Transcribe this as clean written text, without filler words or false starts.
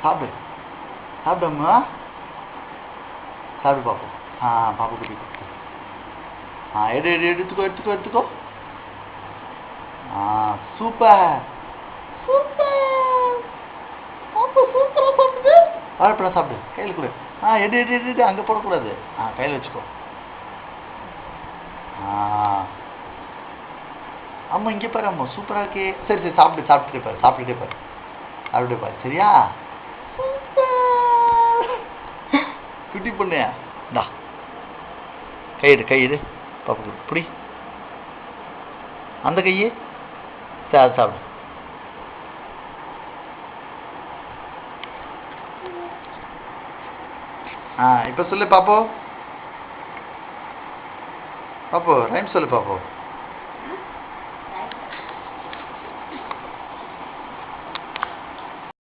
சாப்பிடு சாப்பிடும்மா சாப்பிடு பாப்போம். பாப்பு குட்டி கொடுத்து. எடுத்துக்கோ. Super super. பாப்பு சூப்பரா சாப்பிடுது. வாழைப்பழம் சாப்பிடு, கையில் கொடு. எடு அங்கே போடக்கூடாது. கையில் வச்சுக்கோ. அம்மா இங்கே பாரு, அம்மா சூப்பராக இருக்கே. சரி சாப்பிட்டுட்டே பாரு சரியா. குட்டி பொண்ணு இந்தா கையிடு பாப்பு பிடி. அந்த கையே சாப்பிடு. இப்போ சொல்லு பாப்போ ரைம் சொல்லு பாப்போ.